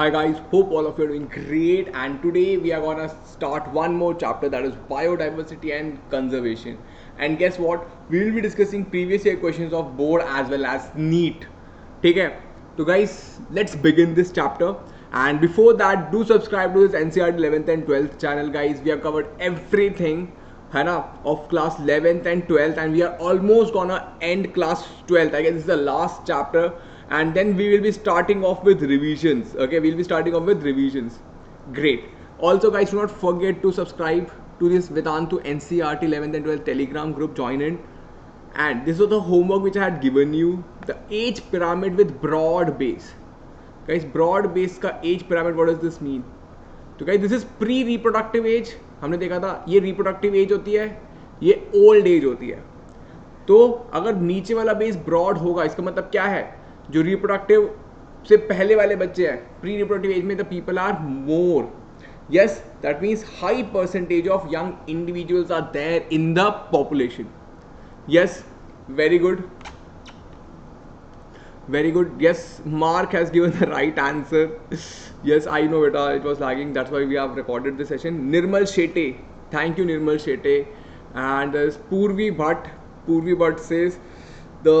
Hi guys, hope all of you are doing great, and today we are gonna start one more chapter, that is biodiversity and conservation. And guess what? We will be discussing previous year questions of board as well as NEET. ठीक है? तो guys, let's begin this chapter. And before that, do subscribe to this NCERT 11th and 12th channel, guys. We have covered everything, है ना, of class 11th and 12th, and we are almost gonna end class 12th. I guess this is the last chapter, and then we will be starting off with revisions. Okay, we'll be starting off with revisions. Great. Also, guys, do not forget to subscribe to this Vedantu NCERT 11th and 12th Telegram group. Join in. And this was the homework which I had given you. The age pyramid with broad base. Guys, broad base का age pyramid, what does this mean? तो guys, this is pre reproductive age. हमने देखा था ये reproductive age होती है, ये old age होती है. तो अगर नीचे वाला बेस ब्रॉड होगा, इसका मतलब क्या है? जो रिप्रोडक्टिव से पहले वाले बच्चे हैं, प्री रिप्रोडक्टिव एज में the people are more. Yes, that means high percentage of young individuals are there in the population. Yes, very good, very good. Yes, Mark has given the right answer. Yes, I know beta, it was lagging, that's why we have recorded this session. Nirmal Shetty, thank you Nirmal Shetty. And there's Purvi Bhatt says the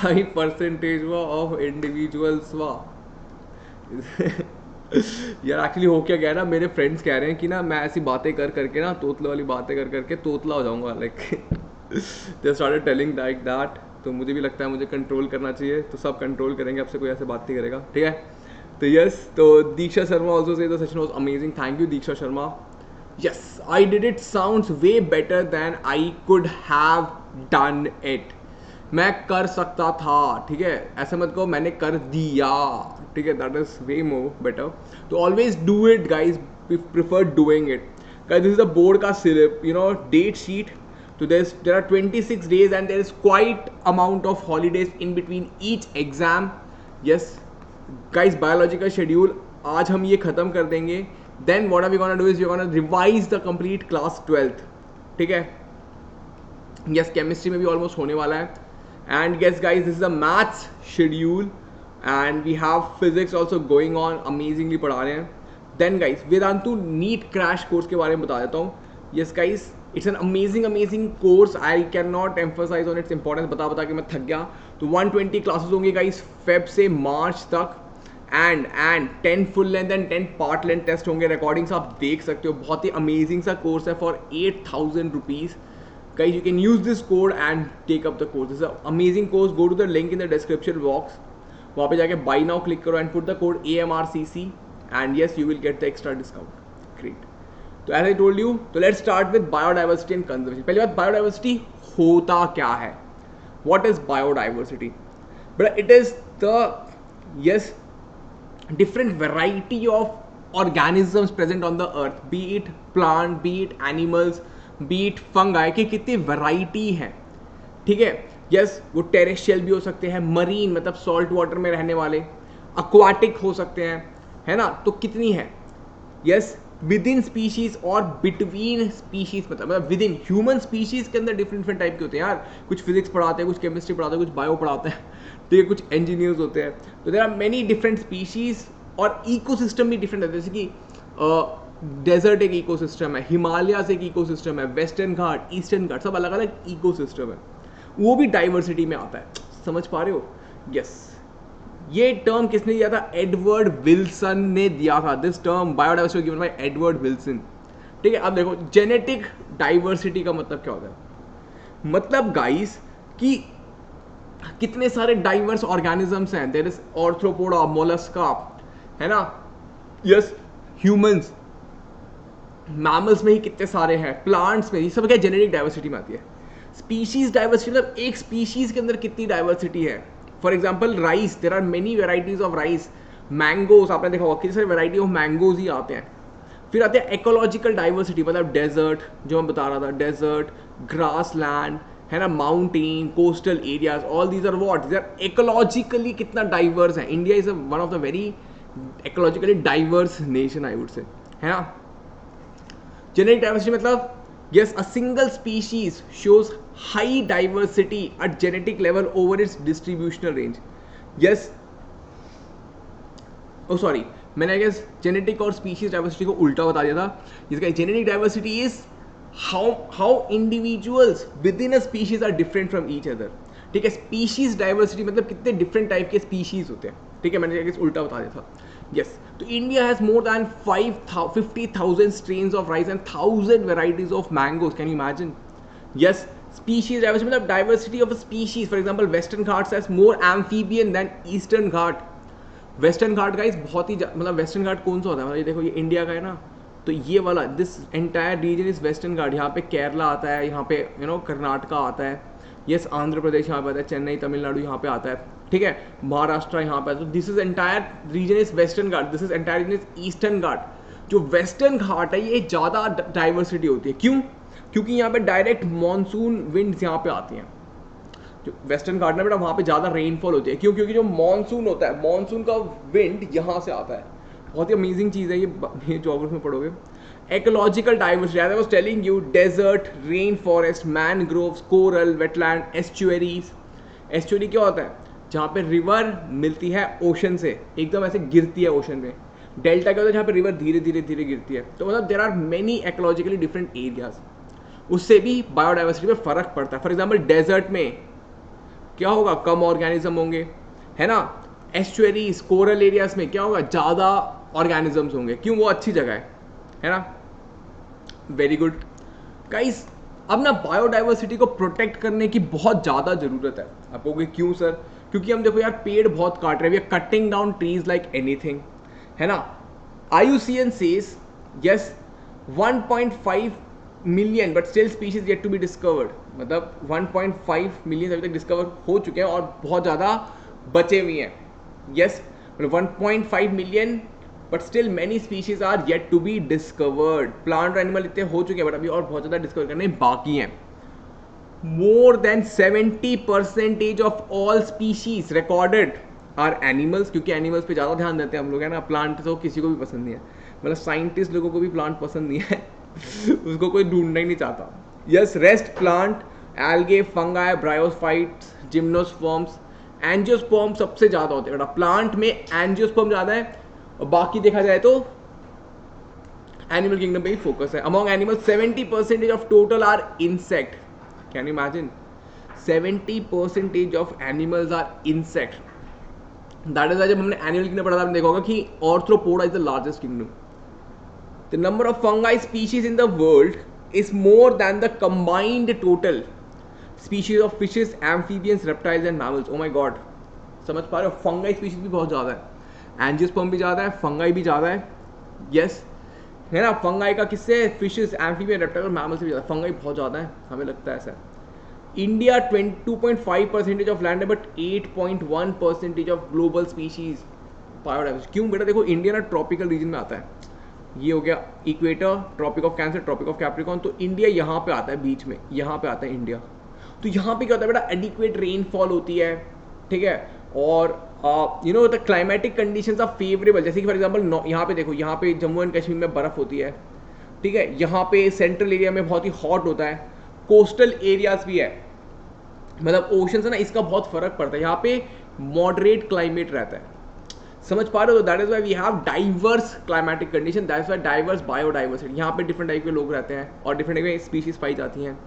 high percentage of individuals यार actually हो क्या गया ना, मेरे friends कह रहे हैं कि ना मैं ऐसी बातें कर करके ना, तोतले वाली बातें कर करके तोतला हो जाऊंगा, like they started telling like that. तो मुझे भी लगता है मुझे कंट्रोल करना चाहिए, तो सब कंट्रोल करेंगे, आपसे कोई ऐसे बात नहीं करेगा, ठीक है? तो यस, तो Diksha Sharma also say the session was amazing. Thank you Diksha Sharma. Yes, I did it sounds way better than I could have done it. मैं कर सकता था, ठीक है, ऐसे मत कहो मैंने कर दिया, ठीक है, that is way more better. तो always do it guys, prefer doing it. Guys this is the board का syllabus, you know, date sheet. So there are 26 days and there is quite amount of holidays in between each exam. Yes, guys, biological schedule आज हम ये ख़त्म कर देंगे. Then what are we gonna do is we are gonna revise the complete class 12th. ठीक है? Yes, chemistry में भी almost होने वाला है. And yes, guys, this is a maths schedule and we have physics also going on. Amazingly पढ़ा रहे हैं. Then guys, Vedantu NEET crash course के बारे में बता देता हूँ. Yes, guys. It's an amazing course. I can not emphasize on its importance. बता के मैं थक गया. तो 120 क्लासेस होंगे गाइस फेब से मार्च तक, and 10 full length and 10 part length test होंगे. रिकॉर्डिंग्स आप देख सकते हो. बहुत ही अमेजिंग सा कोर्स है for 8,000 rupees. Guys, you can use this code and take up the course. Is a amazing course. Go to the link in the description box. वहाँ पे जाके बाई नाउ क्लिक करो and put the code AMRCC and yes, you will get the extra discount. Great. तो as I told you, तो let's start with biodiversity and conservation. पहली बात, biodiversity होता क्या है? What is biodiversity? But it is the yes different variety of organisms present on the earth, B it plant, B it animals, B it fungi, की कितनी variety है, ठीक है? यस, वो टेरेस्ट्रियल भी हो सकते हैं, मरीन मतलब सॉल्ट वाटर में रहने वाले, अक्वाटिक हो सकते हैं, है ना? तो कितनी है? यस, विद इन स्पीशीज और बिटवीन स्पीशीज, मतलब विद इन ह्यूमन स्पीशीज के अंदर डिफरेंट टाइप के होते हैं यार. कुछ फिजिक्स पढ़ाते हैं, कुछ केमिस्ट्री पढ़ाते हैं, कुछ बायो पढ़ाते हैं, ठीक है, कुछ इंजीनियर्स होते हैं. तो there are many different species और इकोसिस्टम भी डिफरेंट है. जैसे कि डेजर्ट एक इकोसिस्टम है, हिमालयाज एक इकोसिस्टम है, वेस्टर्न घाट, ईस्टर्न घाट, सब अलग अलग इकोसिस्टम है. वो भी डाइवर्सिटी में आता है. समझ पा रहे हो? यस. ये टर्म किसने दिया था? एडवर्ड विल्सन ने दिया था. This term biodiversity given by Edward Wilson. ठीक है, अब देखो जेनेटिक डाइवर्सिटी का मतलब क्या होता है? मतलब गाइस कि कितने सारे डाइवर्स ऑर्गेनिजम्स हैं. देयर इज ऑर्थ्रोपोडा, मोलस्का, है ना? यस, ह्यूमंस, मैमल्स में ही कितने सारे हैं, प्लांट्स में, ये सब क्या जेनेटिक डाइवर्सिटी में आती है. स्पीशीज डाइवर्सिटी मतलब एक स्पीशीज के अंदर कितनी डाइवर्सिटी है. For example rice, there are many varieties of rice. Mangoes, आपने देखा होगा कितनी सारी वेराइटी ऑफ मैंगोज ही आते हैं. फिर आते हैं इकोलॉजिकल डाइवर्सिटी, मतलब डेजर्ट, जो मैं बता रहा था, डेजर्ट, ग्रास लैंड, है ना, mountain, coastal areas, all these are what, these are ecologically कितना डाइवर्स है. India is one of the very ecologically diverse nation, I would say, है ना. जेनेटिक डाइवर्सिटी मतलब yes, a single species shows high diversity at genetic level over its distributional range. Yes, oh sorry, मैंने I guess genetic और species diversity को उल्टा बता दिया था, जिसका genetic diversity is how individuals within a species are different from each other. ठीक है, स्पीशीज डाइवर्सिटी मतलब कितने डिफरेंट टाइप के स्पीशीज होते हैं। ठीक है, मैंने उल्टा बता दिया था। यस, तो India has more than 50,000 strains of rice and 1000 varieties of mangoes. Can you imagine? Yes, species diversity मतलब diversity of species. For example western Ghats has more amphibian than eastern Ghat. Western Ghat guys बहुत ही मतलब western घाट कौन सा होता है, मतलब ये देखो ये इंडिया का है ना, तो ये वाला this entire region is western Ghat. यहाँ पे केरला आता है, यहाँ पे कर्नाटका आता है, यस आंध्र प्रदेश यहाँ पे आता है, चेन्नई तमिलनाडु यहाँ पे आता है। ठीक है, महाराष्ट्र यहाँ पे आता है। तो this is entire region is western Ghat, this is entire region is eastern Ghat. जो वेस्टर्न घाट है ये ज़्यादा डाइवर्सिटी होती है। क्यों? क्योंकि यहाँ पे डायरेक्ट मानसून विंड्स यहाँ पे आती हैं। जो वेस्टर्न घाट में बेटा वहाँ पे ज़्यादा रेनफॉल होती है। क्यों? क्योंकि जो मानसून होता है, मानसून का विंड यहाँ से आता है। बहुत ही अमेजिंग चीज़ है ये ज्योग्राफी में पढ़ोगे। Ecological diversity, as I was telling you, desert, rainforest, mangroves, coral, wetland, estuaries. Estuary क्या होता है? जहाँ पे रिवर मिलती है ओशन से, एकदम ऐसे गिरती है ओशन में। डेल्टा क्या होता है? जहाँ पे रिवर धीरे धीरे धीरे गिरती है। तो मतलब there are many ecologically different areas, उससे भी बायोडाइवर्सिटी में फर्क पड़ता है। फॉर एग्जाम्पल डेजर्ट में क्या होगा? कम ऑर्गेनिज्म होंगे, है ना। एस्चुअरीज, कोरल एरियाज में क्या होगा? ज़्यादा ऑर्गेनिजम्स होंगे। क्यों? वो अच्छी जगह है ना। Very good guys. अब ना बायोडाइवर्सिटी को प्रोटेक्ट करने की बहुत ज़्यादा ज़रूरत है। आप कहोगे क्यों सर? क्योंकि हम देखो यार पेड़ बहुत काट रहे हैं, we are cutting down trees like anything, है ना। IUCN says yes 1.5 million but still species yet to be discovered. मतलब 1.5 मिलियन अभी तक डिस्कवर हो चुके हैं और बहुत ज़्यादा बचे हुए हैं। Yes, 1.5 million but still many species are yet to be discovered. Plant और एनिमल इतने हो चुके हैं बट अभी और बहुत ज़्यादा डिस्कवर करने बाकी हैं। More than 70% of all species recorded are animals, क्योंकि एनिमल्स पे ज़्यादा ध्यान देते हैं हम लोग, है ना। प्लांट तो किसी को भी पसंद नहीं है, मतलब साइंटिस्ट लोगों को भी प्लांट पसंद नहीं है उसको कोई ढूंढना ही नहीं चाहता। Yes, rest plant, algae, fungi, bryophytes, gymnosperms, angiosperm सबसे ज़्यादा होते हैं। प्लांट में एंजियोस्पर्म ज़्यादा है और बाकी देखा जाए तो एनिमल किंगडम पे ही फोकस है। Among animals 70% of total are insect. Can you imagine? 70% of animals are insect. That is जब हमने एनिमल किंगडम पढ़ा था आपने देखा होगा कि Arthropoda is the largest kingdom. The number of fungi species in the world is more than the combined total species of fishes, amphibians, reptiles and mammals. Oh my God, समझ पा रहे हो? फंगाई स्पीशीज भी बहुत ज़्यादा है, angiosperm भी ज़्यादा है, फंगाई भी ज़्यादा है। यस, है ना। फंगाई का किससे? फिशेस, एम्फीबियन, रेप्टाइल और मैमल से भी ज़्यादा। फंगाई बहुत ज़्यादा है, हमें लगता है ऐसा। इंडिया 22.5% ऑफ लैंड है but 8.1% of global species biodiversity. क्यों बेटा? देखो इंडिया ना ट्रॉपिकल रीजन में आता है। ये हो गया equator, tropic of Cancer, tropic of Capricorn. तो इंडिया यहाँ पे आता है बीच में, यहाँ पे आता है इंडिया। तो यहाँ पे क्या होता है बेटा? एडिक्वेट रेनफॉल होती है, ठीक है। और the climatic conditions are favourable. जैसे कि फॉर एग्जांपल यहाँ पे देखो, यहाँ पे जम्मू एंड कश्मीर में बर्फ़ होती है, ठीक है। यहाँ पे सेंट्रल एरिया में बहुत ही हॉट होता है, कोस्टल एरियाज भी है, मतलब ओशन से ना इसका बहुत फर्क पड़ता है। यहाँ पे मॉडरेट क्लाइमेट रहता है, समझ पा रहे हो? That is why we have diverse climatic condition, that is why diverse biodiversity. यहाँ पे डिफरेंट टाइप के लोग रहते हैं और डिफरेंट टाइप की स्पीशीज पाई जाती हैं।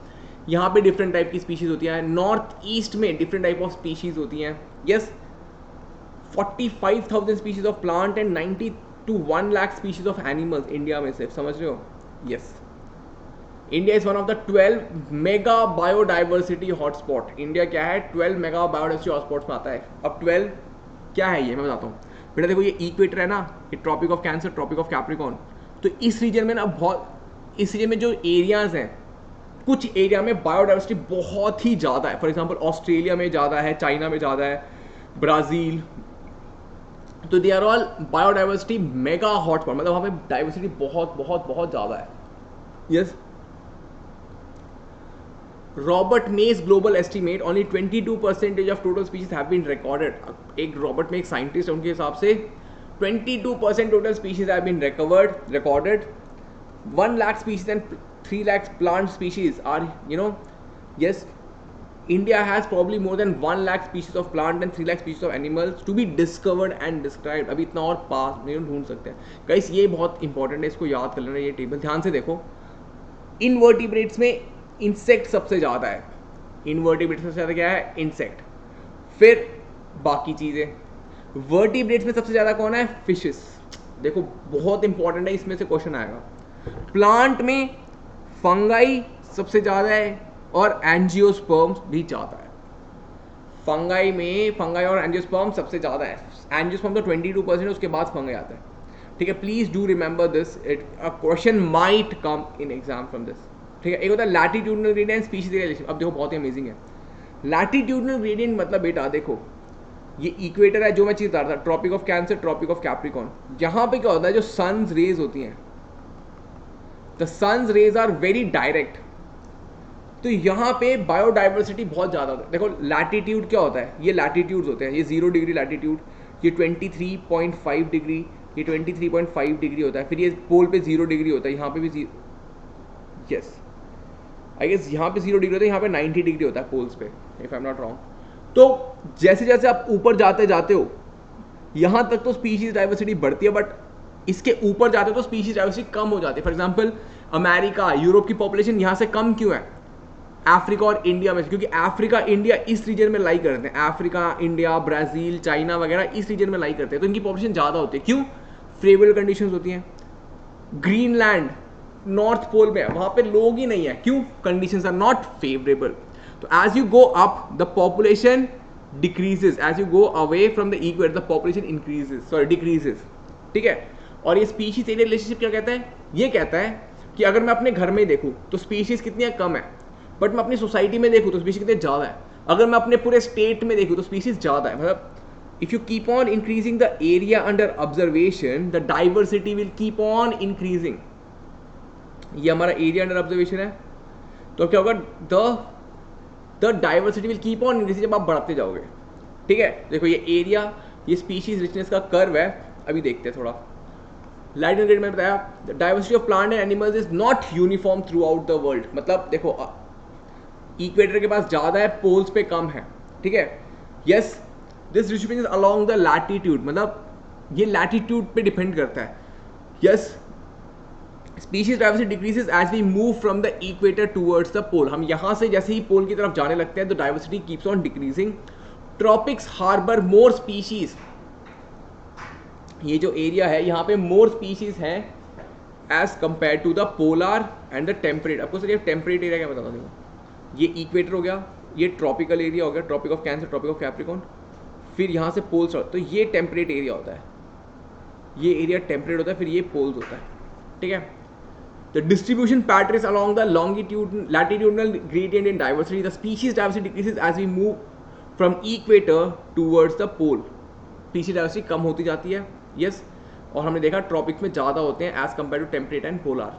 यहाँ पे डिफरेंट टाइप की स्पीशीज होती है। नॉर्थ ईस्ट में डिफरेंट टाइप ऑफ स्पीशीज होती हैं। Yes, 45,000 species of plant and 90 to 1 lakh species of animals India में से, समझ रहे हो? Yes, India is one of the 12 mega biodiversity hotspot. India क्या है? 12 मेगा बायोडाइवर्सिटी हॉटस्पॉट्स में आता है। अब 12 क्या है ये मैं बताता हूँ बेटा। देखो ये इक्वेटर है ना, ये tropic of Cancer, tropic of Capricorn. तो इस रीजन में ना इस रीजन में जो एरियाज हैं, कुछ एरिया में बायोडाइवर्सिटी बहुत ही ज़्यादा है। फॉर एग्जाम्पल ऑस्ट्रेलिया में ज़्यादा है, चाइना में ज़्यादा है, ब्राज़ील। तो they are all biodiversity mega hotspot, मतलब वहाँ पे डाइवर्सिटी बहुत बहुत बहुत ज़्यादा है। Yes, Robert May's global estimate only 22% of total species have been recorded. एक रॉबर्ट में एक साइंटिस्ट है, उनके हिसाब से 22% total species have been recorded. 1 lakh species and 3 lakh plant species are yes India has probably more than 1 lakh species of plant and 3 lakh species of animals to be discovered and described. अभी इतना और पास नहीं ढूंढ सकते हैं guys, ये बहुत important है, इसको याद कर लेना ये टेबल ध्यान से देखो. इनवर्टिब्रेट्स में इंसेक्ट सबसे ज़्यादा है, इनवर्टिब्रेट्स में सबसे ज़्यादा क्या है, इंसेक्ट, फिर बाकी चीज़ें. वर्टिब्रेट्स में सबसे ज़्यादा कौन है, फिशेस. देखो बहुत इंपॉर्टेंट है, इसमें से क्वेश्चन आएगा. प्लांट में फंगाई सबसे ज़्यादा है और एंजियोस्पर्म्स भी ज़्यादा है. फंगाई में फंगाई और एंजियोस्पर्म सबसे ज़्यादा है. एंजियोस्पर्म तो 22% है, उसके बाद फंगाई आता है. ठीक है, please do remember this, it a question might come in exam from this. ठीक है, एक होता है लैटिट्यूडनल ग्रेडियंट, स्पीशीज रिलेशन. अब देखो बहुत ही अमेजिंग है. लैटिट्यूडनल ग्रेडियंट मतलब बेटा देखो ये इक्वेटर है, जो मैं चीज बता रहा था, tropic of Cancer, tropic of Capricorn. यहाँ पे क्या होता है, जो सन्स रेज होती हैं, the sun's rays are very direct, तो यहाँ पे बायोडाइवर्सिटी बहुत ज़्यादा होता है. देखो लैटिट्यूड क्या होता है, ये लैटिट्यूड्स होते हैं, ये 0 डिग्री लैटिट्यूड, ये 23.5 डिग्री, ये 23.5 डिग्री होता है. फिर ये पोल पे 0 डिग्री होता है, यहाँ पे भी यस आई गेस यहाँ पे 0 डिग्री होता है, यहाँ पे 90 डिग्री होता है पोल्स पे, if I am not wrong. तो जैसे जैसे आप ऊपर जाते जाते हो यहाँ तक तो स्पीशीज डाइवर्सिटी बढ़ती है, बट इसके ऊपर जाते हो तो स्पीशीज डाइवर्सिटी कम हो जाती है. फॉर एग्जाम्पल अमेरिका, यूरोप की पॉपुलेशन यहाँ से कम क्यों है, अफ्रीका और इंडिया में, क्योंकि अफ्रीका इंडिया इस रीजन में लाई करते हैं. अफ्रीका, इंडिया, ब्राजील, चाइना वगैरह इस रीजन में लाई करते हैं, तो इनकी पॉपुलेशन ज़्यादा होती है. क्यों, फेवरेबल कंडीशंस होती हैं. ग्रीनलैंड नॉर्थ पोल में, वहाँ पे लोग ही नहीं है, क्यों, कंडीशंस आर नॉट फेवरेबल. तो as you go up the population decreases, as you go away from the equator the population increases, sorry decreases. ठीक है, और ये स्पीशीज एरिया रिलेशनशिप क्या कहता है, ये कहता है कि अगर मैं अपने घर में देखूँ तो स्पीशीज कितनी कम है, बट मैं अपनी सोसाइटी में देखूँ तो स्पीशीज कितने ज़्यादा है. अगर मैं अपने पूरे स्टेट में देखूँ तो स्पीशीज ज़्यादा है. मतलब if you keep on increasing the area under observation, the diversity will keep on increasing. ये हमारा एरिया अंडर ऑब्जर्वेशन है, तो क्या होगा, the diversity will keep on increasing, जब आप बढ़ते जाओगे. ठीक है, देखो ये एरिया, ये स्पीशीज रिचनेस का कर्व है. अभी देखते हैं थोड़ा. लाइट एंड ग्रेड में बताया, the diversity of plant and animals is not uniform through out the world. मतलब देखो इक्वेटर के पास ज़्यादा है, पोल्स पे कम है. ठीक है, yes this distribution is along the latitude, मतलब ये लैटिट्यूड पे डिपेंड करता है. Yes, species diversity decreases as we move from the equator towards the pole. हम यहाँ से जैसे ही पोल की तरफ जाने लगते हैं तो diversity keeps on decreasing. Tropics harbour more species, ये जो एरिया है यहाँ पे मोर स्पीशीज है as compare to the polar and the temperate. आपको सर ये टेम्परेट एरिया क्या बता दूँ, ये इक्वेटर हो गया, ये ट्रॉपिकल एरिया हो गया, tropic of Cancer, tropic of Capricorn, फिर यहाँ से पोल्स, तो ये टेम्परेट एरिया होता है, ये एरिया टेम्परेट होता है, फिर ये पोल्स होता है. ठीक है, the distribution pattern is along the longitude latitudinal gradient in diversity. The species diversity decreases as we move from equator towards the pole. Species diversity कम होती जाती है. यस, और हमने देखा ट्रॉपिक्स में ज़्यादा होते हैं as compare to temperate and polar.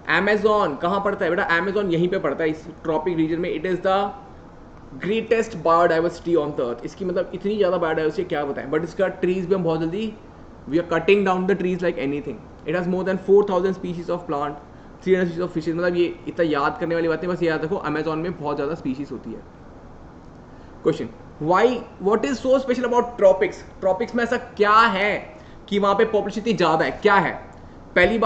Amazon कहाँ पड़ता है बेटा, अमेजोन यहीं पे पड़ता है, इस ट्रॉपिक रीजन में. It is the greatest biodiversity on the earth. इसकी मतलब इतनी ज़्यादा बायोडाइवर्सिटी क्या बताएं, बट इसका ट्रीज भी हम बहुत जल्दी, we are cutting down the trees like anything. It has more than 4000 species of plant, 300 species of fishes. मतलब ये इतना याद करने वाली बातें, बस ये याद रखो अमेजोन में बहुत ज़्यादा स्पीशीज होती है. Question, why, what is so special about tropics. Tropics में ऐसा क्या है कि वहाँ पे पॉपुलेशन इतनी ज़्यादा है, क्या है. पहली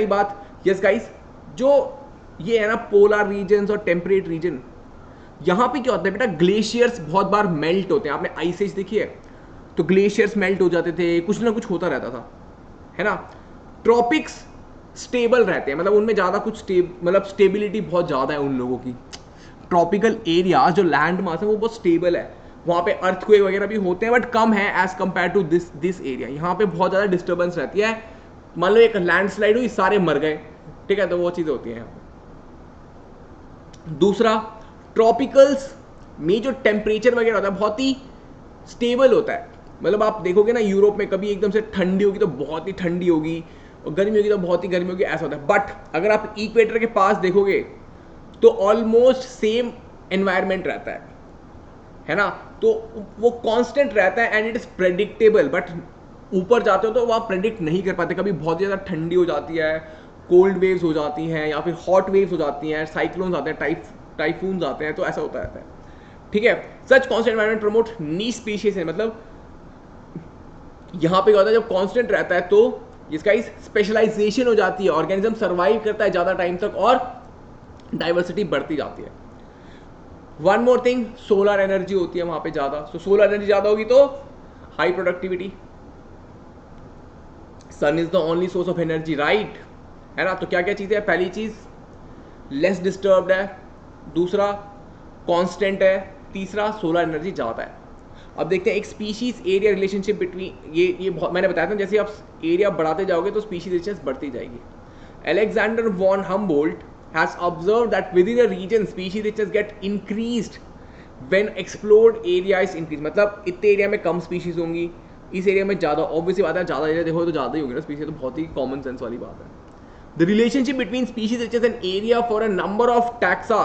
बात यस गाइस, जो ये है ना पोलर रीजन्स और टेम्परेट रीजन, यहाँ पे क्या होता है बेटा, ग्लेशियर्स बहुत बार मेल्ट होते हैं. आपने आइस एज देखी है, तो ग्लेशियर्स मेल्ट हो जाते थे, कुछ ना कुछ होता रहता था, है ना. ट्रॉपिक्स स्टेबल रहते हैं, मतलब उनमें ज़्यादा कुछ मतलब स्टेबिलिटी बहुत ज़्यादा है उन लोगों की. ट्रॉपिकल एरिया जो लैंड मास है वो बहुत स्टेबल है, वहाँ पे अर्थक्वेक वगैरह भी होते हैं बट कम है as compare to this area. यहाँ पे बहुत ज़्यादा डिस्टर्बेंस रहती है. मान लो एक लैंडस्लाइड हुई, सारे मर गए, ठीक है, तो वो चीज़ें होती हैं यहाँ पे. दूसरा, ट्रॉपिकल्स में जो टेम्परेचर वगैरह होता है बहुत ही स्टेबल होता है. मतलब आप देखोगे ना यूरोप में, कभी एकदम से ठंडी होगी तो बहुत ही ठंडी होगी, और गर्मी होगी तो बहुत ही गर्मी होगी, ऐसा होता है. बट अगर आप इक्वेटर के पास देखोगे तो ऑलमोस्ट सेम एनवायरनमेंट रहता है ना. तो वो कांस्टेंट रहता है and it is predictable. But ऊपर जाते हो तो वो आप प्रेडिक्ट नहीं कर पाते, कभी बहुत ज़्यादा ठंडी हो जाती है, कोल्ड वेव्स हो जाती हैं, या फिर हॉट वेव्स हो जाती हैं, साइक्लोन्स आते हैं, टाइफून्स आते हैं, तो ऐसा होता रहता है, ठीक है। सच कॉन्स्टेंट एनवायरमेंट प्रमोट नीश स्पीशीज है, मतलब यहाँ पे क्या होता है जब कांस्टेंट रहता है तो जिसका इस स्पेशलाइजेशन हो जाती है, ऑर्गेनिज्म सर्वाइव करता है ज़्यादा टाइम तक और डाइवर्सिटी बढ़ती जाती है। One more thing, solar energy होती है वहाँ पे ज़्यादा, तो सोलर एनर्जी ज़्यादा होगी तो high productivity. Sun is the only source of energy, right, है ना। तो क्या क्या चीज़ें हैं, पहली चीज़ लेस डिस्टर्ब्ड है, दूसरा कांस्टेंट है, तीसरा सोलर एनर्जी ज़्यादा है। अब देखते हैं एक स्पीशीज एरिया रिलेशनशिप बिटवीन, ये बहुत मैंने बताया था, जैसे आप एरिया बढ़ाते जाओगे तो स्पीशीज डिस्टेंस बढ़ती जाएगी। Alexander von Humboldt has observed that within a region species richness get increased when explored area is increased, मतलब इतने एरिया में कम स्पीशीज होंगी, इस एरिया में ज़्यादा, ऑब्वियसली बात है, ज़्यादा एरिया देखो तो ज़्यादा ही होगी ना स्पीशीज, तो बहुत ही कॉमन सेंस वाली बात है। The relationship between species riches and area for a number of taxa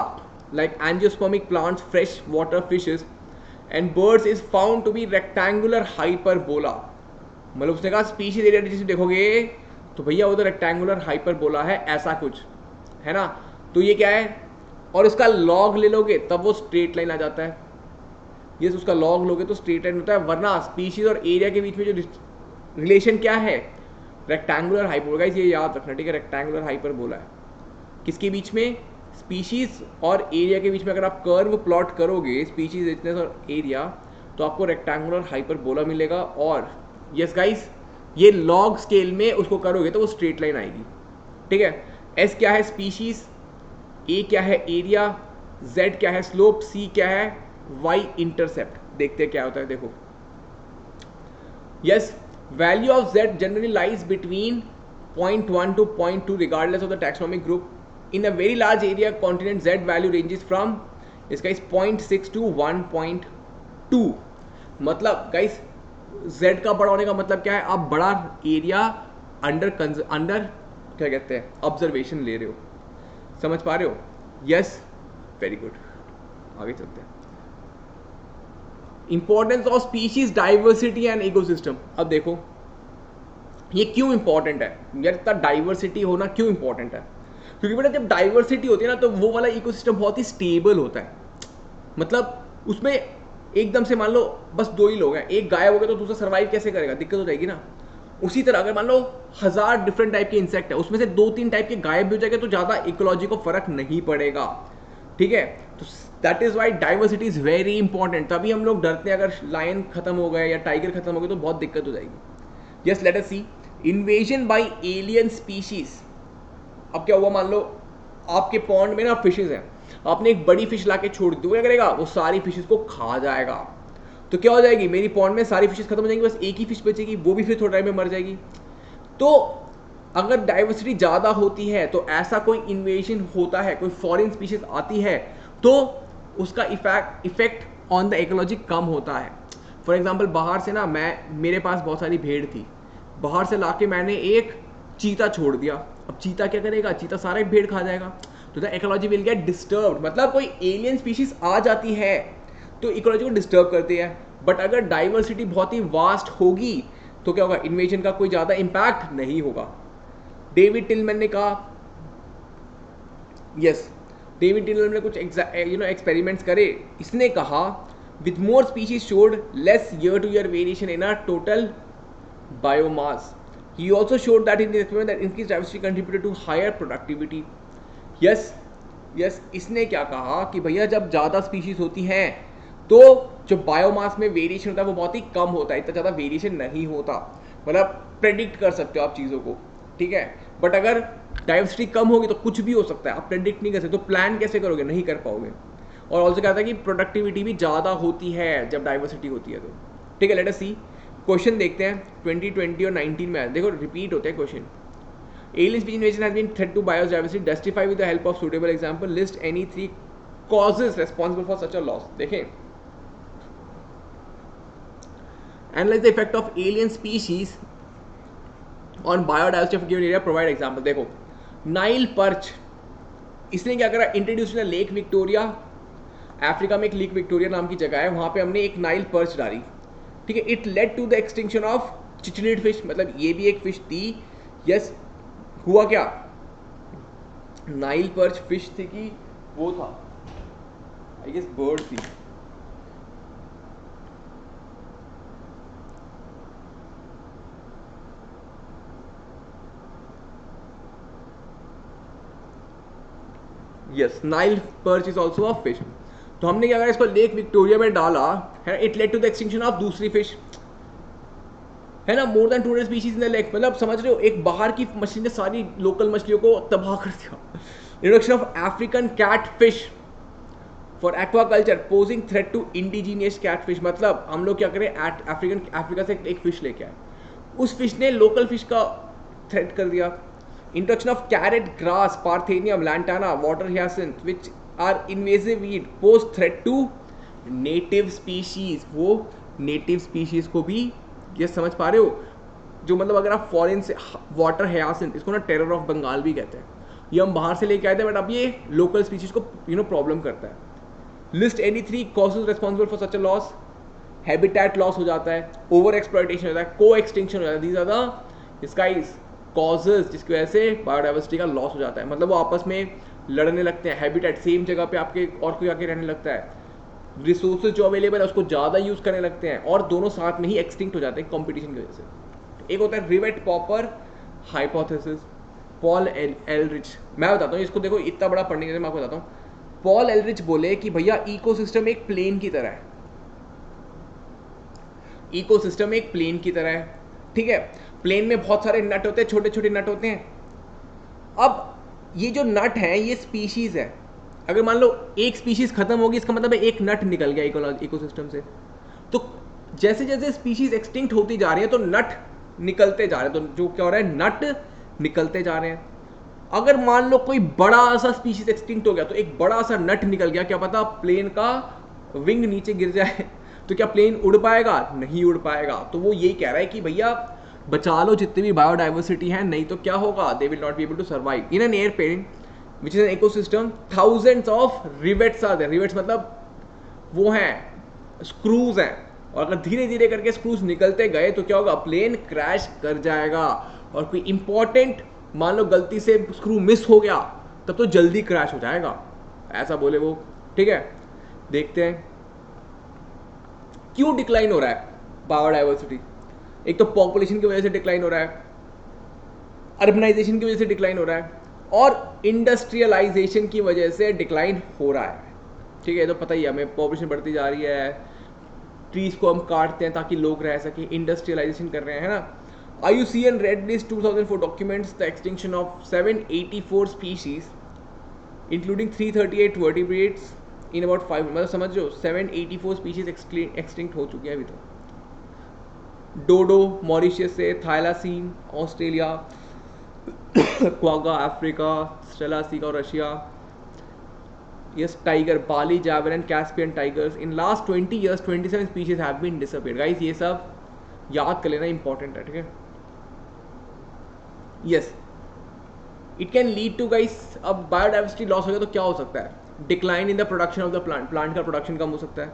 like angiospermic plants, fresh water fishes and birds is found to be rectangular hyperbola. मतलब उसने कहा स्पीशीज एरिया रिलेशनशिप देखोगे तो भैया वो तो रेक्टेंगुलर हाइपरबोला है, ऐसा कुछ है ना। तो ये क्या है, और इसका लॉग ले लोगे तब वो स्ट्रेट लाइन आ जाता है, ये उसका लॉग लोगे तो स्ट्रेट लाइन होता है, वरना स्पीशीज और एरिया के बीच में जो रिलेशन क्या है, रेक्टेंगुलर हाइपरबोला। ये याद रखना, ठीक है, रेक्टेंगुलर हाइपरबोला है किसके बीच में, स्पीशीज और एरिया के बीच में। अगर आप कर्व प्लॉट करोगे स्पीशीज रिचनेस और एरिया तो आपको रेक्टेंगुलर हाइपरबोला मिलेगा। और यस गाइस, ये लॉग स्केल में उसको करोगे तो वो स्ट्रेट लाइन आएगी, ठीक है। एस क्या है स्पीशीज, ए क्या है एरिया, जेड क्या है स्लोप, सी क्या है वाई इंटरसेप्ट। देखते हैं क्या होता है, देखो yes, value of Z generally lies between 0.1 to 0.2 regardless of the taxonomic group. In a very large area continent Z value ranges from, इसका इस 0.6 to 1.2। मतलब गाइस z का बड़ा होने का मतलब क्या है, आप बड़ा एरिया अंडर क्या कहते हैं ऑब्जर्वेशन ले रहे हो, समझ पा रहे हो, यस, वेरी गुड। आगे चलते हैं, importance of species diversity and ecosystem. अब देखो ये क्यों इंपॉर्टेंट है यार, इतना डाइवर्सिटी होना क्यों इंपॉर्टेंट है, क्योंकि बेटा जब डाइवर्सिटी होती है ना तो वो वाला इकोसिस्टम बहुत ही स्टेबल होता है। मतलब उसमें एकदम से मान लो बस दो ही लोग हैं, एक गायब हो गया तो दूसरा सर्वाइव कैसे करेगा, दिक्कत हो जाएगी ना। उसी तरह अगर मान लो 1000 डिफरेंट टाइप के इंसेक्ट है, उसमें से 2-3 टाइप के गायब भी हो जाएंगे तो ज़्यादा इकोलॉजी को फर्क नहीं पड़ेगा, ठीक है। तो that is why diversity is very important. तभी हम लोग डरते हैं अगर लायन खत्म हो गए या टाइगर खत्म हो गए तो बहुत दिक्कत हो जाएगी। यस, लेट अस सी इन्वेजन बाय एलियन स्पीशीज। अब क्या हुआ, मान लो आपके पॉन्ड में ना फिशेज हैं, आपने एक बड़ी फिश लाके छोड़ दी, वो क्या करेगा, वो सारी फिशेज को खा जाएगा। तो क्या हो जाएगी, मेरी पॉन्ड में सारी फिशेज खत्म हो जाएंगी, बस एक ही फिश बचेगी, वो भी फिर थोड़ा टाइम में मर जाएगी। तो अगर डाइवर्सिटी ज़्यादा होती है तो ऐसा कोई इन्वेजन होता है, कोई फॉरेन स्पीशीज आती है तो उसका इफेक्ट ऑन द इकोलॉजी कम होता है। फॉर एग्जाम्पल बाहर से ना मेरे पास बहुत सारी भेड़ थी, बाहर से लाके मैंने एक चीता छोड़ दिया, अब चीता क्या करेगा, चीता सारा भेड़ खा जाएगा, तो the ecology will get disturbed. मतलब कोई एलियन स्पीशीज आ जाती है तो इकोलॉजी को डिस्टर्ब करती है। बट अगर डाइवर्सिटी बहुत ही वास्ट होगी तो क्या होगा, इन्वेजन का कोई ज़्यादा इम्पैक्ट नहीं होगा। डेविड टिलमैन ने कहा, यस, डेविड टिलमैन ने कुछ एक्सपेरिमेंट्स करे, इसने कहा with more species showed less year to year variation in a total biomass. He also showed that in experiment that increase diversity contributed to higher productivity. Yes, इसने क्या कहा कि भैया जब ज़्यादा स्पीशीज होती हैं तो जो बायोमास में वेरिएशन होता है वो बहुत ही कम होता है, इतना ज़्यादा वेरिएशन नहीं होता। मतलब प्रेडिक्ट कर सकते हो आप चीज़ों को, ठीक है। बट अगर डाइवर्सिटी कम होगी तो कुछ भी हो सकता है, आप प्रेडिक्ट नहीं कर सकते, तो प्लान कैसे करोगे, नहीं कर पाओगे। और ऑल्सो कहता है कि प्रोडक्टिविटी भी ज़्यादा होती है जब डाइवर्सिटी होती है तो, ठीक है। लेट अस सी क्वेश्चन देखते हैं 2020 और 19 में आया, देखो रिपीट होते हैं question. Alien species invasion has been threat to biodiversity. Justify with the help of suitable example. List any 3 causes responsible for such a loss. देखें, analyze the effect of alien species on biodiversity of a given area. Provide example. देखो, Nile perch, इसने क्या करा, introduce इन lake Victoria, Africa में एक lake Victoria नाम की जगह है, वहाँ पे हमने एक नाइल पर्च डाली, ठीक है। It led to the extinction of cichlid fish, मतलब ये भी एक फिश थी। यस, हुआ क्या, नाइल पर्च फिश थी कि वो था आई गेस बर्ड थी। Yes, Nile perch is also a fish. तो हमने क्या करा, इसको लेक विक्टोरिया में डाला है, it led to the extinction of दूसरी फिश, है ना, more than 200 species in the lake. मतलब समझ रहे हो, एक बाहर की मछली ने सारी लोकल मछलियों को तबाह कर दिया। Introduction of African cat fish for aquaculture posing threat to indigenous cat fish. मतलब हम लोग क्या करें, अफ्रीका से एक फिश लेके आए, उस फिश ने लोकल फिश का थ्रेट कर दिया। Introduction of carrot grass, parthenium, lantana, water hyacinth which are invasive weed pose threat to native species. वो नेटिव स्पीशीज को भी, ये समझ पा रहे हो, जो मतलब अगर आप फॉरेन से, वाटर हियासिंथ, इसको ना टेरर ऑफ बंगाल भी कहते हैं, ये हम बाहर से लेके आए थे, बट अब ये लोकल स्पीशीज को प्रॉब्लम करता है। List any 3 causes responsible for such a loss. Habitat loss हो जाता है, ओवर एक्सप्लॉयटेशन हो जाता है, को एक्सटिंक्शन हो जाता है। These are the skies causes जिसकी वजह से बायोडाइवर्सिटी का लॉस हो जाता है। मतलब वो आपस में लड़ने लगते हैं, हैबिटेट सेम जगह पे आपके और कोई आके रहने लगता है, रिसोर्सेज जो अवेलेबल है उसको ज़्यादा यूज़ करने लगते हैं, और दोनों साथ में ही एक्सटिंक्ट हो जाते हैं कंपटीशन की वजह से। एक होता है रिवेट पॉपर हाइपोथेसिस, पॉल एलरिच। मैं बताता हूँ इसको, देखो इतना बड़ा पढ़ने के लिए मैं आपको बताता हूँ। पॉल एलरिच बोले कि भैया इकोसिस्टम एक प्लेन की तरह है, इकोसिस्टम एक प्लेन की तरह है, ठीक है। प्लेन में बहुत सारे नट होते हैं, छोटे छोटे नट होते हैं। अब ये जो नट है ये स्पीशीज है, अगर मान लो एक स्पीशीज खत्म होगी, इसका मतलब है एक नट निकल गया इकोसिस्टम से। तो जैसे जैसे स्पीशीज एक्सटिंक्ट होती जा रही है तो नट निकलते जा रहे हैं, तो जो क्या हो रहा है, नट निकलते जा रहे हैं। अगर मान लो कोई बड़ा सा स्पीशीज एक्सटिंक्ट हो गया तो एक बड़ा सा नट निकल गया, क्या पता प्लेन का विंग नीचे गिर जाए, तो क्या प्लेन उड़ पाएगा? नहीं उड़ पाएगा। तो वो यही कह रहा है कि भैया बचा लो जितनी भी बायोडाइवर्सिटी है, नहीं तो क्या होगा, they will not be able to survive in an airplane which is an ecosystem. Thousands of rivets are there. Rivets मतलब वो हैं, स्क्रूज हैं, और अगर धीरे धीरे करके स्क्रूज निकलते गए तो क्या होगा, प्लेन क्रैश कर जाएगा। और कोई इंपॉर्टेंट मान लो गलती से स्क्रू मिस हो गया तब तो जल्दी क्रैश हो जाएगा, ऐसा बोले वो, ठीक है। देखते हैं क्यों डिक्लाइन हो रहा है बायोडाइवर्सिटी। एक तो पॉपुलेशन की वजह से डिक्लाइन हो रहा है, अर्बनाइजेशन की वजह से डिक्लाइन हो रहा है, और इंडस्ट्रियलाइजेशन की वजह से डिक्लाइन हो रहा है, ठीक है। तो पता ही है हमें, पॉपुलेशन बढ़ती जा रही है, ट्रीज को हम काटते हैं ताकि लोग रह सके, इंडस्ट्रियलाइजेशन कर रहे हैं, है ना। IUCN Red List 2004 documents the extinction of 784 species including 338 vertebrates in about 5, मतलब समझ लो 784 स्पीशीज एक्सटिंक्ट हो चुकी है अभी तक। डोडो मॉरिशियस से, थाइलासीन ऑस्ट्रेलिया, क्वागा अफ्रीका, स्टेलासिका Russia, yes, tiger Bali javelin and Caspian tigers in last 20 years 27 species have been disappeared। guys ये सब याद कर लेना, इंपॉर्टेंट है, ठीक है। Yes, it can lead to, guys अब बायोडाइवर्सिटी लॉस हो गया तो क्या हो सकता है, decline in the production of the plant, plant का प्रोडक्शन कम हो सकता है।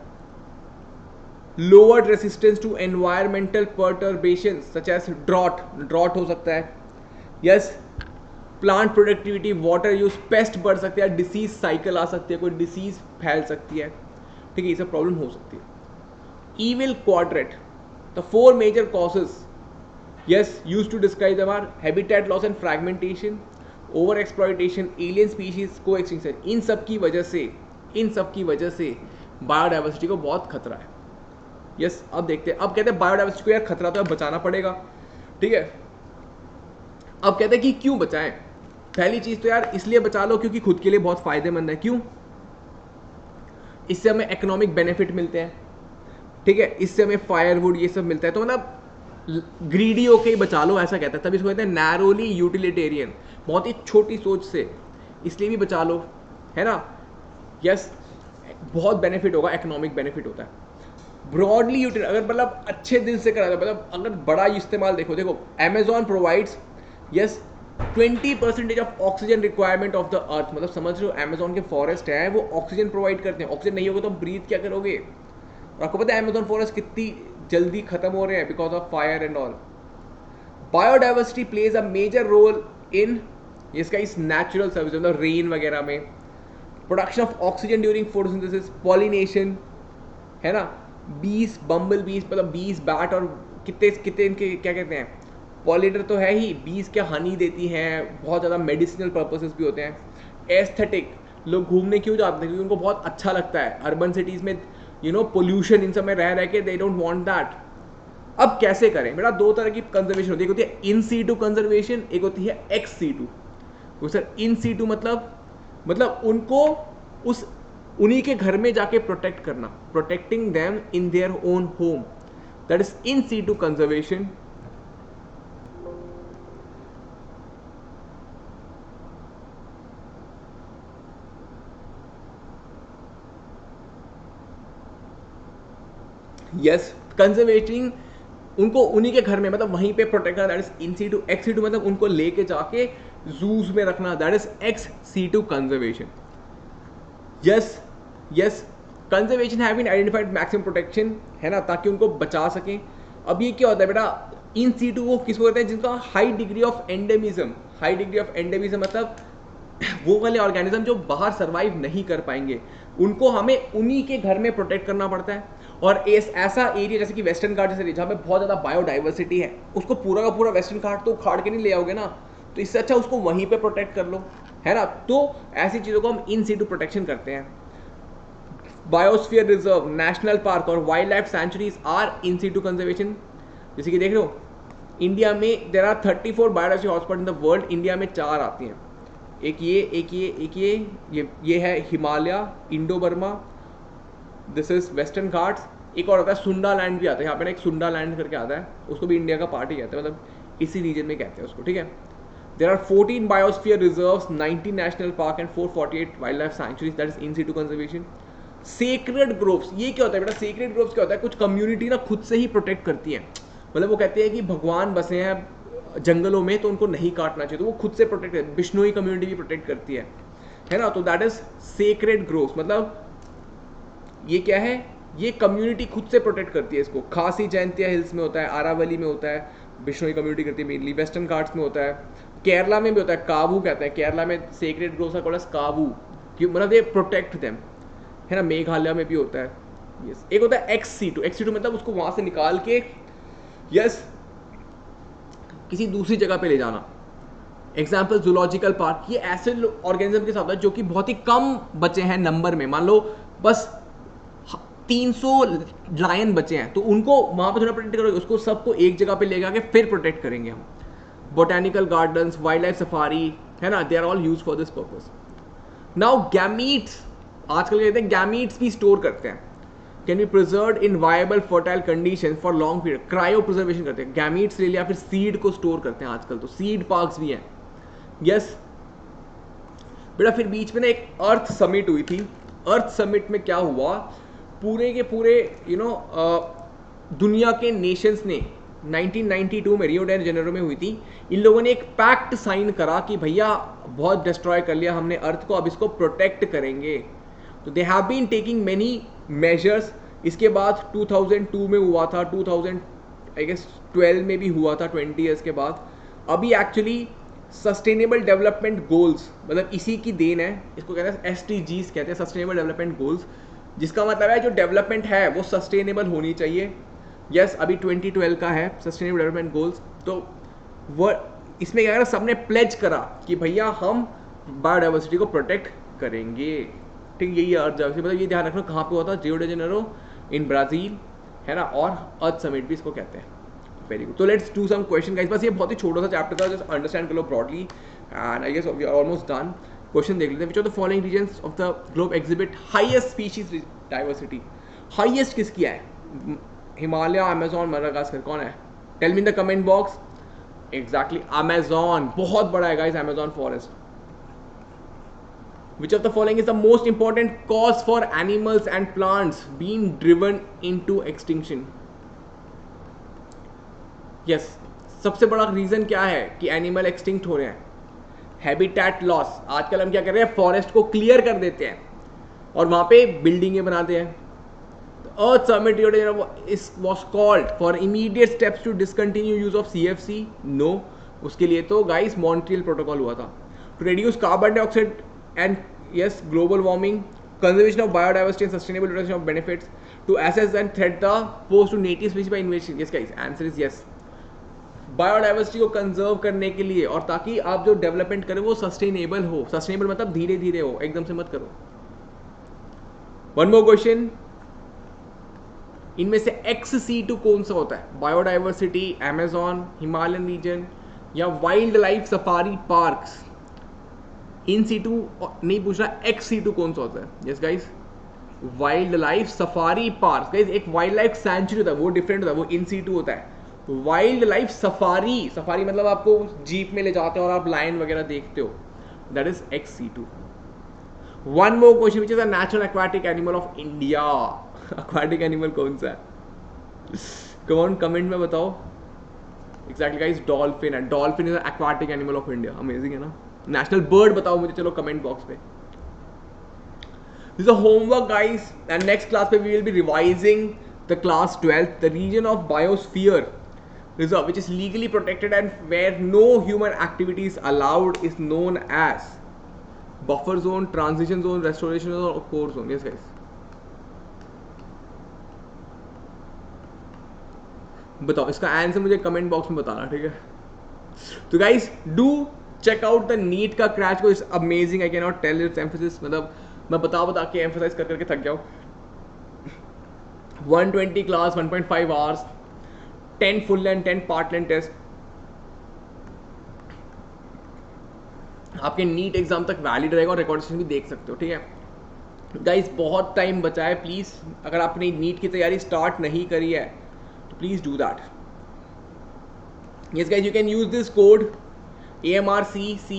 Lowered resistance to environmental perturbation such as drought, drought हो सकता है। Yes, plant productivity, water use, pest बढ़ सकते हैं, डिसीज साइकिल आ सकती है, कोई डिसीज फैल सकती है, ठीक है, ये सब प्रॉब्लम हो सकती है। Evil quartet, the 4 major causes yes used to describe them are habitat loss and fragmentation, over exploitation, alien species coextinction। इन सब की वजह से बायोडाइवर्सिटी को बहुत खतरा है। यस, अब देखते हैं, अब कहते हैं बायोडाइवर्सिटी को यार खतरा तो अब बचाना पड़ेगा, ठीक है। अब कहते हैं कि क्यों बचाएं। पहली चीज तो यार इसलिए बचा लो क्योंकि खुद के लिए बहुत फायदेमंद है। क्यों? इससे हमें इकोनॉमिक बेनिफिट मिलते हैं, ठीक है, इससे हमें फायरवुड ये सब मिलता है। तो मतलब ग्रीडी होके ही बचा लो, ऐसा कहता है, तभी इसको कहते हैं नैरोली यूटिलिटेरियन, बहुत ही छोटी सोच से, इसलिए भी बचा लो, है ना। यस, बहुत बेनिफिट होगा, इकोनॉमिक बेनिफिट होता है। ब्रॉडली यूटिल, अगर मतलब अच्छे दिल से करा जाए, मतलब अगर बड़ा इस्तेमाल देखो, Amazon provides yes 20% of oxygen requirement of the earth. मतलब समझ लो अमेजॉन के फॉरेस्ट है वो ऑक्सीजन प्रोवाइड करते हैं, ऑक्सीजन नहीं होगा तो ब्रीथ क्या करोगे। और आपको पता है अमेजॉन फॉरेस्ट कितनी जल्दी खत्म हो रहे हैं because of fire and all. Biodiversity plays a major role in इसका इस नेचुरल सर्विस, मतलब रेन वगैरह में, production of oxygen during photosynthesis, pollination, है ना, बीस, बम्बल बीस, मतलब बीस, बैट, और कितने कितने इनके क्या कहते हैं, पॉलिनेटर तो है ही, बीस क्या हनी देती हैं, बहुत ज़्यादा मेडिसिनल पर्पसेस भी होते हैं। एस्थेटिक, लोग घूमने क्यों जाते हैं, क्योंकि उनको बहुत अच्छा लगता है। अर्बन सिटीज़ में पोल्यूशन इन सब में रह के दे डोंट वांट दैट। अब कैसे करें बेटा, दो तरह की कंजर्वेशन होती है, एक होती है इन सीटू कंजर्वेशन, एक होती है एक्स सीटू। तो सर इन सीटू मतलब उनको उस उन्हीं के घर में जाके प्रोटेक्ट करना, protecting them in their own home, that is in situ conservation. Yes, conserving उनको उन्हीं के घर में, मतलब वहीं पे प्रोटेक्ट करना, that is in situ. Ex situ मतलब उनको लेके जाके जूस में रखना, that is ex situ conservation. Yes yes, conservation have been identified maximum protection, है ना, ताकि उनको बचा सकें। अब ये क्या होता है बेटा, इन सीटू वो किसको कहते हैं, जिनका high degree of endemism. High degree of endemism मतलब वो वाले ऑर्गेनिज्म जो बाहर सर्वाइव नहीं कर पाएंगे, उनको हमें उन्हीं के घर में प्रोटेक्ट करना पड़ता है। और ऐसा एरिया जैसे कि वेस्टर्न घाट जैसे जहाँ पे बहुत ज़्यादा बायोडाइवर्सिटी है, उसको पूरा का पूरा वेस्टर्न घाट तो उखाड़ के नहीं ले आओगे ना, तो इससे अच्छा उसको वहीं पे प्रोटेक्ट कर लो, है ना। तो ऐसी चीज़ों को हम इन सीटू प्रोटेक्शन करते हैं। बायोस्फीयर रिजर्व, नेशनल पार्क और wild life sanctuaries are in situ conservation. जैसे कि देख रहे हो, इंडिया में there are 34 biodiversity hotspot in the world. India में 4 आती हैं, एक ये है Himalaya, Indo Burma, this is Western Ghats, एक और आता है सुंडा लैंड भी आता है, यहाँ पे ना एक सुंडा लैंड करके आता है, उसको भी इंडिया का पार्ट ही कहते हैं, मतलब इसी रीजन में कहते हैं उसको, ठीक है। There are 14 biosphere reserves, 19 national park and 448 wild life sanctuaries, that is in situ conservation. Sacred groves, ये क्या होता है बेटा, सेक्रेड ग्रोव्स क्या होता है, कुछ कम्युनिटी ना खुद से ही प्रोटेक्ट करती है, मतलब वो कहते हैं कि भगवान बसे हैं जंगलों में तो उनको नहीं काटना चाहिए, तो वो खुद से प्रोटेक्ट करती है। बिश्नोई कम्युनिटी भी प्रोटेक्ट करती है ना, तो दैट इज सेक्रेड ग्रोव्स, मतलब ये क्या है, ये कम्युनिटी खुद से प्रोटेक्ट करती है इसको। खासी जयंतिया हिल्स में होता है, आरावली में होता है, बिश्नोई कम्युनिटी करती है मेनली। वेस्टर्न घाट्स में होता है, केरला में भी होता है, काबू कहते हैं, केरला में सेक्रेड ग्रोव्स का काबू, मतलब दे प्रोटेक्ट देम, है ना। मेघालय में भी होता है। यस, एक होता है एक्स सीटू। एक्स सीटू मतलब उसको वहां से निकाल के यस किसी दूसरी जगह पे ले जाना। एग्जाम्पल जूलॉजिकल पार्क, ये ऐसे ऑर्गेनिज्म के साथ है जो कि बहुत ही कम बचे हैं नंबर में, मान लो बस 300 लायन बचे हैं, तो उनको वहां पे थोड़ा प्रोटेक्ट करोगे, उसको सबको एक जगह पे ले जाके फिर प्रोटेक्ट करेंगे हम। Botanical gardens, wild life safari, है ना, they are all use for this purpose. Now gametes, आजकल कहते हैं गैमीट्स भी स्टोर करते हैं, can be preserved in viable fertile condition for long period, cryo preservation करते हैं। गैमीट्स ले लिया, फिर सीड को स्टोर करते हैं, आजकल तो सीड पार्क्स भी हैं। यस बेटा, फिर बीच में ना एक अर्थ समिट हुई थी। अर्थ समिट में क्या हुआ, पूरे के पूरे दुनिया के नेशंस ने 1992 में रियो डे जेनेरो में हुई थी, इन लोगों ने एक पैक्ट साइन करा कि भैया बहुत डिस्ट्रॉय कर लिया हमने अर्थ को, अब इसको प्रोटेक्ट करेंगे। तो they have been taking many measures. इसके बाद 2002 में हुआ था, 2000 आई गेस 12 में भी हुआ था, 20 ईयर्स के बाद। अभी एक्चुअली सस्टेनेबल डेवलपमेंट गोल्स, मतलब इसी की देन है, इसको कहते हैं SDGs कहते हैं, सस्टेनेबल डेवलपमेंट गोल्स, जिसका मतलब है जो डेवलपमेंट है वो सस्टेनेबल होनी चाहिए। यस, अभी 2012 का है सस्टेनेबल डेवलपमेंट गोल्स। तो वो इसमें क्या करा, सबने प्लेज करा कि भैया हम बायोडाइवर्सिटी को प्रोटेक्ट करेंगे, ठीक। यही अर्थ, मतलब ये ध्यान रखना कहाँ पे हुआ था, Rio de Janeiro in Brazil, है ना, और अर्थ समिट भी इसको कहते हैं। वेरी गुड, तो let's do some question guys. बस ये बहुत ही छोटा सा चैप्टर था, जस्ट अंडरस्टैंड कर लो broadly, and I guess we are almost done. Question देख लेते हैं। Which of the following regions of the globe exhibit highest species diversity. Highest किसकी है, हिमालय, अमेजोन, मडागास्कर, कौन है, tell me in the comment box. Exactly Amazon, बहुत बड़ा है guys Amazon forest. Which of the following is the most important cause for animals and plants being driven into extinction? Yes, सबसे बड़ा reason क्या है कि एनिमल एक्सटिंक्ट हो रहे हैं, हैबिटेट लॉस। आजकल हम क्या कर रहे हैं, फॉरेस्ट को क्लियर कर देते हैं और वहां पे बिल्डिंगें बनाते हैं। अर्थ summit was called for immediate steps to discontinue use of CFC. No, उसके लिए तो गाइस मॉन्ट्रियल प्रोटोकॉल हुआ था। To reduce carbon dioxide and yes, global warming, conservation of biodiversity and sustainable utilization of benefits, to assess and threat the pose to native species by invasion. Yes guys, answer is yes. Biodiversity को conserve करने के लिए और ताकि आप जो development करें वो सस्टेनेबल हो. सस्टेनेबल मतलब धीरे धीरे हो, एकदम से मत करो. वन मोर क्वेश्चन, इनमें से XC2 कौन सा होता है? बायोडाइवर्सिटी, अमेजॉन, हिमालयन रीजन या वाइल्ड लाइफ सफारी पार्क्स. इन C2 नहीं पूछ रहा, XC2 कौन सा होता है? Yes guys, wild life safari park. Guys एक वाइल्ड लाइफ सेंचुरी होता है, वो डिफरेंट होता है, वो इन C2 होता है. वाइल्ड लाइफ सफारी, सफारी मतलब आपको जीप में ले जाते हो और आप लायन वगैरह देखते हो, that is XC2. One more question, which is a natural aquatic animal of India. Aquatic animal कौन सा है? कम ऑन, कमेंट में बताओ. एग्जैक्टली गाइस, डॉल्फिन है. Dolphin is a aquatic animal of India. Amazing है ना. नेशनल बर्ड बताओ मुझे, चलो कमेंट बॉक्स पे. This is a homework guys, and next class पे we will be revising the class 12th, the region of biosphere reserve which is legally protected and where no human activity is allowed is known as buffer zone, transition zone, restoration zone or core zone. Yes guys, बताओ इसका answer मुझे comment box में बताना, ठीक है. तो guys do check out the NEET का crash course, amazing. I can not tell its emphasis, मतलब मैं बता के एम्फेसाइज कर करके थक गया हूँ. 120 class, 1.5 hours, 10 full length, 10 part length test. आपके नीट एग्जाम तक वैलिड रहेगा और रिकॉर्डेशन भी देख सकते हो, ठीक है गाइस. बहुत टाइम बचा है, प्लीज अगर आपने नीट की तैयारी स्टार्ट नहीं करी है तो please do that. Yes guys, you can use this code AMRCC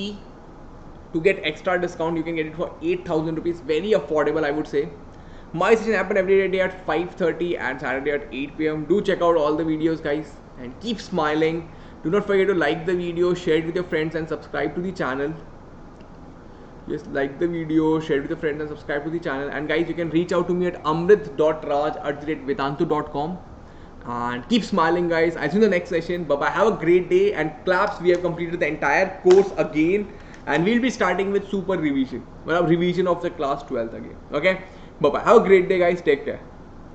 to get extra discount. You can get it for 8,000 rupees. Very affordable, I would say. My session happen every day at 5:30 and Saturday at 8 p.m. Do check out all the videos guys and keep smiling. Do not forget to like the video, share it with your friends and subscribe to the channel. Yes, like the video, share it with your friends and subscribe to the channel. And guys, you can reach out to me at amrit.raj@vedantu.com. And keep smiling guys. I'll see you in the next session. Bye bye. Have a great day. And claps, we have completed the entire course again. And we'll be starting with super revision. Well, revision of the class 12th again. Okay? Bye bye. Have a great day guys. Take care.